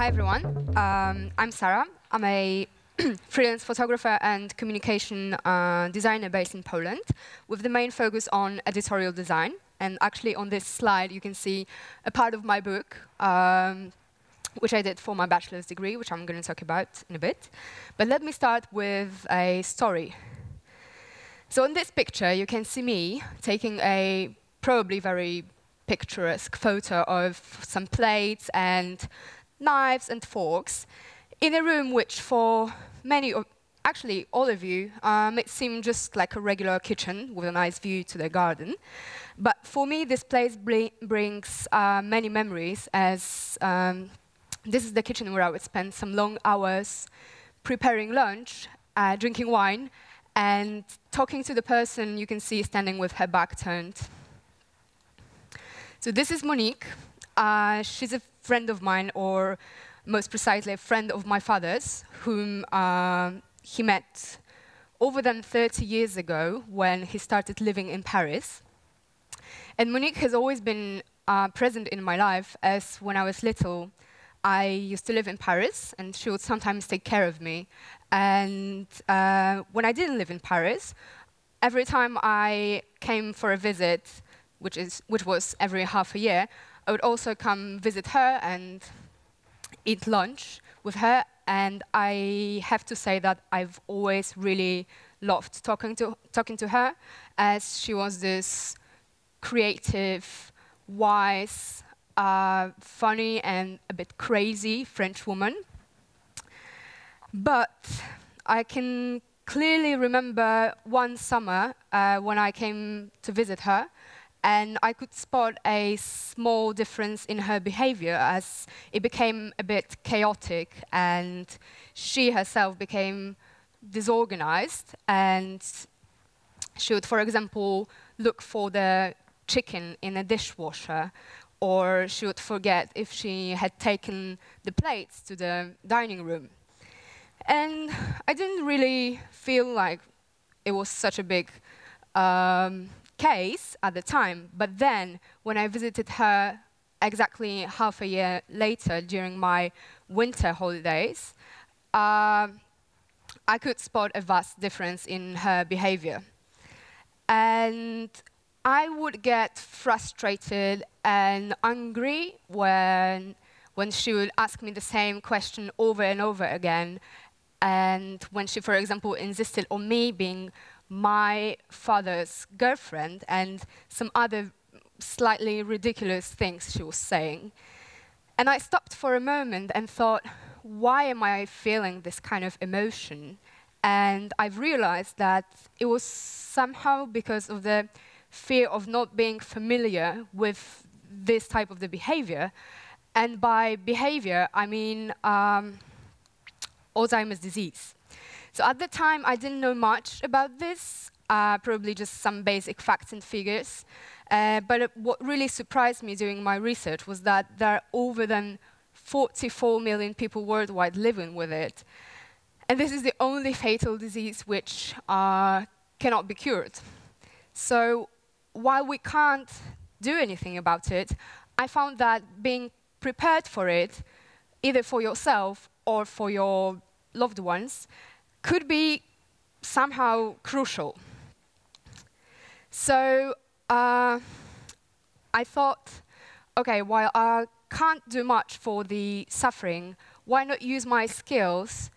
Hi everyone, I'm Sarah. I'm a freelance photographer and communication designer based in Poland, with the main focus on editorial design. And actually on this slide you can see a part of my book, which I did for my bachelor's degree, which I'm going to talk about in a bit. But let me start with a story. So in this picture you can see me taking a probably very picturesque photo of some plates and knives and forks in a room which for many, actually all of you, it seemed just like a regular kitchen with a nice view to the garden. But for me this place brings many memories, as this is the kitchen where I would spend some long hours preparing lunch, drinking wine, and talking to the person you can see standing with her back turned. So this is Monique. She's a friend of mine, or most precisely a friend of my father's, whom he met over than 30 years ago when he started living in Paris. And Monique has always been present in my life, as when I was little, I used to live in Paris, and she would sometimes take care of me. And when I didn't live in Paris, every time I came for a visit, which was every half a year, I would also come visit her and eat lunch with her. And I have to say that I've always really loved talking to her, as she was this creative, wise, funny and a bit crazy French woman. But I can clearly remember one summer when I came to visit her, and I could spot a small difference in her behavior, as it became a bit chaotic and she herself became disorganized. And she would, for example, look for the chicken in a dishwasher, or she would forget if she had taken the plates to the dining room. And I didn't really feel like it was such a big case at the time. But then, when I visited her exactly half a year later during my winter holidays, I could spot a vast difference in her behavior. And I would get frustrated and angry when she would ask me the same question over and over again. And when she, for example, insisted on me being my father's girlfriend, and some other slightly ridiculous things she was saying. And I stopped for a moment and thought, why am I feeling this kind of emotion? And I've realized that it was somehow because of the fear of not being familiar with this type of the behavior. And by behavior, I mean Alzheimer's disease. So at the time, I didn't know much about this, probably just some basic facts and figures. But what really surprised me during my research was that there are over than 44 million people worldwide living with it. And this is the only fatal disease which cannot be cured. So while we can't do anything about it, I found that being prepared for it, either for yourself or for your loved ones, could be somehow crucial. So I thought, okay, while I can't do much for the suffering, why not use my skills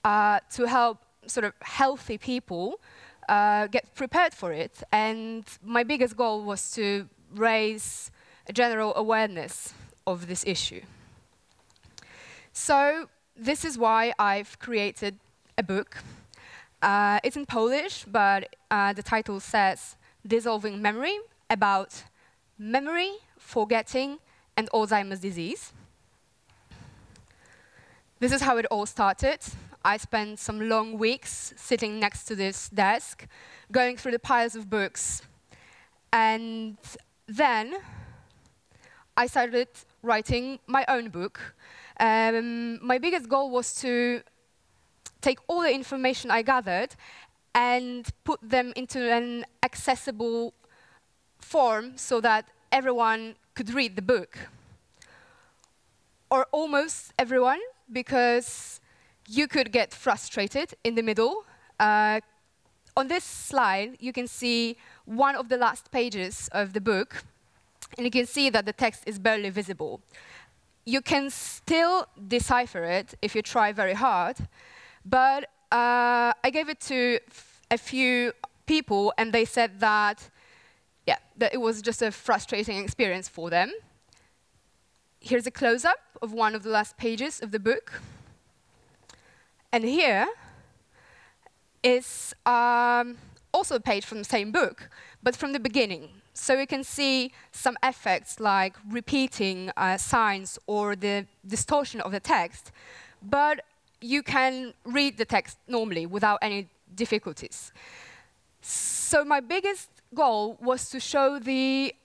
to help sort of healthy people get prepared for it? And my biggest goal was to raise a general awareness of this issue. So this is why I've created a book. It's in Polish, but the title says Dissolving Memory, about memory, forgetting, and Alzheimer's disease. This is how it all started. I spent some long weeks sitting next to this desk, going through the piles of books. And then I started writing my own book. My biggest goal was to take all the information I gathered and put them into an accessible form so that everyone could read the book. or almost everyone, because you could get frustrated in the middle. On this slide, you can see one of the last pages of the book, and you can see that the text is barely visible. You can still decipher it if you try very hard, but I gave it to a few people, and they said that, yeah, that it was just a frustrating experience for them. Here's a close-up of one of the last pages of the book. And here is also a page from the same book, but from the beginning. So you can see some effects like repeating signs or the distortion of the text, but you can read the text normally without any difficulties. So my biggest goal was to show the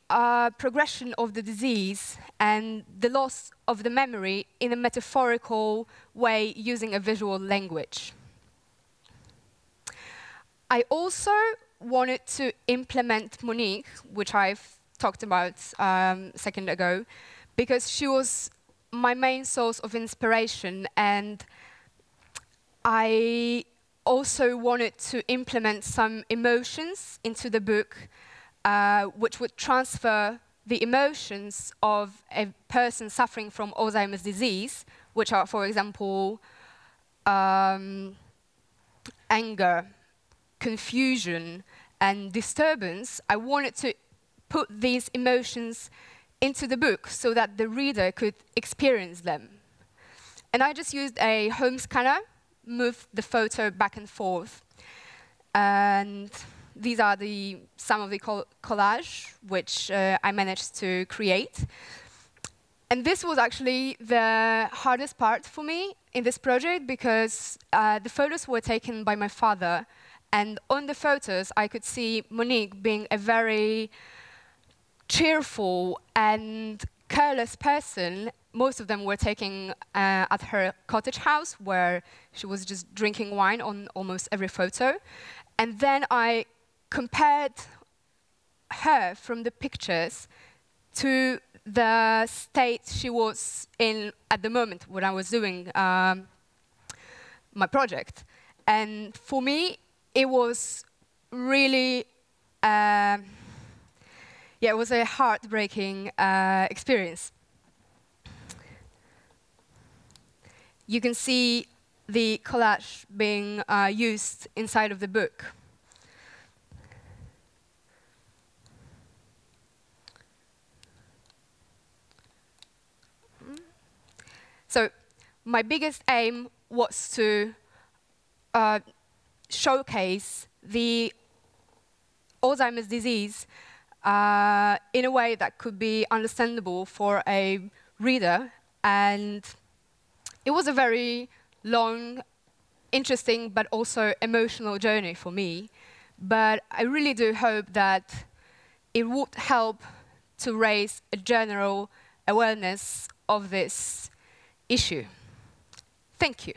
progression of the disease and the loss of the memory in a metaphorical way using a visual language. I also wanted to implement Monique, which I've talked about a second ago, because she was my main source of inspiration, and I also wanted to implement some emotions into the book, which would transfer the emotions of a person suffering from Alzheimer's disease, which are, for example, anger, confusion, and disturbance. I wanted to put these emotions into the book so that the reader could experience them. And I just used a home scanner, moved the photo back and forth. And these are some of the collage which I managed to create. And this was actually the hardest part for me in this project, because the photos were taken by my father. And on the photos, I could see Monique being a very cheerful and careless person. Most of them were taken at her cottage house, where she was just drinking wine on almost every photo. And then I compared her from the pictures to the state she was in at the moment when I was doing my project. And for me, it was really, yeah, it was a heartbreaking experience. You can see the collage being used inside of the book. So my biggest aim was to showcase the Alzheimer's disease in a way that could be understandable for a reader. And it was a very long, interesting, but also emotional journey for me. But I really do hope that it would help to raise a general awareness of this issue. Thank you.